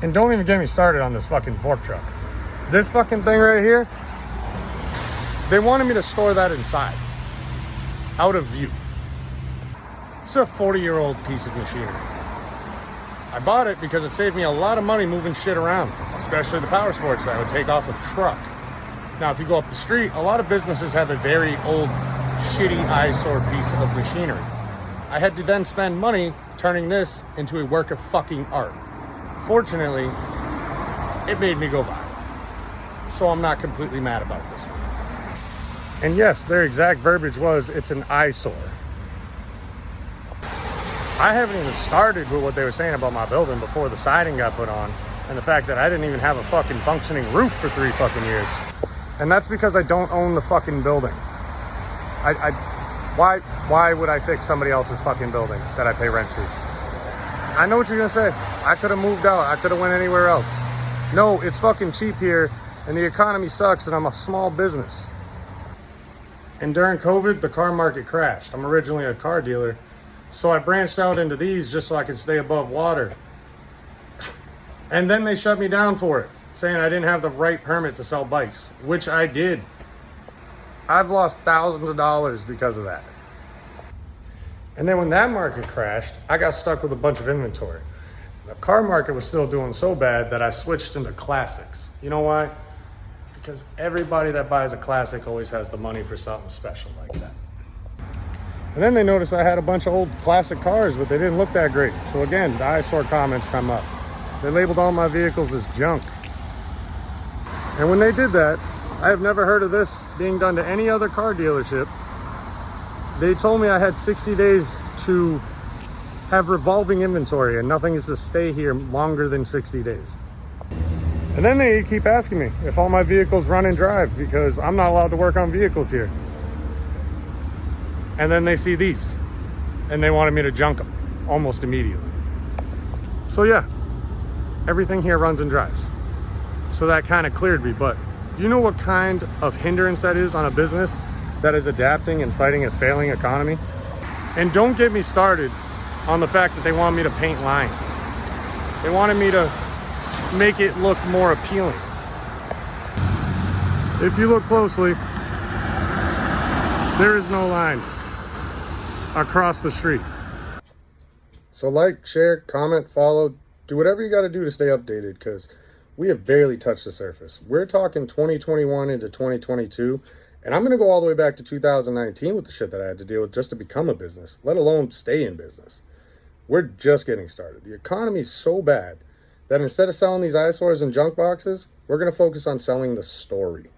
And don't even get me started on this fucking fork truck. This fucking thing right here, they wanted me to store that inside, out of view. It's a 40-year-old piece of machinery. I bought it because it saved me a lot of money moving shit around, especially the power sports that I would take off a truck. Now, if you go up the street, a lot of businesses have a very old, shitty eyesore piece of machinery. I had to then spend money turning this into a work of fucking art. Fortunately, it made me go viral. So I'm not completely mad about this one. And yes, their exact verbiage was, it's an eyesore. I haven't even started with what they were saying about my building before the siding got put on, and the fact that I didn't even have a fucking functioning roof for 3 fucking years. And that's because I don't own the fucking building. Why would I fix somebody else's fucking building that I pay rent to? I know what you're gonna say. I could have moved out. I could have went anywhere else. No, it's fucking cheap here, and the economy sucks, and I'm a small business. And during COVID, the car market crashed. I'm originally a car dealer, so I branched out into these just so I could stay above water. And then they shut me down for it, saying I didn't have the right permit to sell bikes, which I did. I've lost thousands of dollars because of that. And then when that market crashed, I got stuck with a bunch of inventory. The car market was still doing so bad that I switched into classics. You know why? Because everybody that buys a classic always has the money for something special like that. And then they noticed I had a bunch of old classic cars, but they didn't look that great. So again, the eyesore comments come up. They labeled all my vehicles as junk. And when they did that, I have never heard of this being done to any other car dealership. They told me I had 60 days to have revolving inventory and nothing is to stay here longer than 60 days. And then they keep asking me if all my vehicles run and drive because I'm not allowed to work on vehicles here. And then they see these and they wanted me to junk them almost immediately. So yeah, everything here runs and drives. So that kind of cleared me, but do you know what kind of hindrance that is on a business that is adapting and fighting a failing economy? And don't get me started on the fact that they want me to paint lines. They wanted me to make it look more appealing. If you look closely, there is no lines across the street. So like, share, comment, follow, do whatever you gotta do to stay updated because we have barely touched the surface. We're talking 2021 into 2022, and I'm gonna go all the way back to 2019 with the shit that I had to deal with just to become a business, let alone stay in business. We're just getting started. The economy is so bad that instead of selling these eyesores and junk boxes, we're gonna focus on selling the story.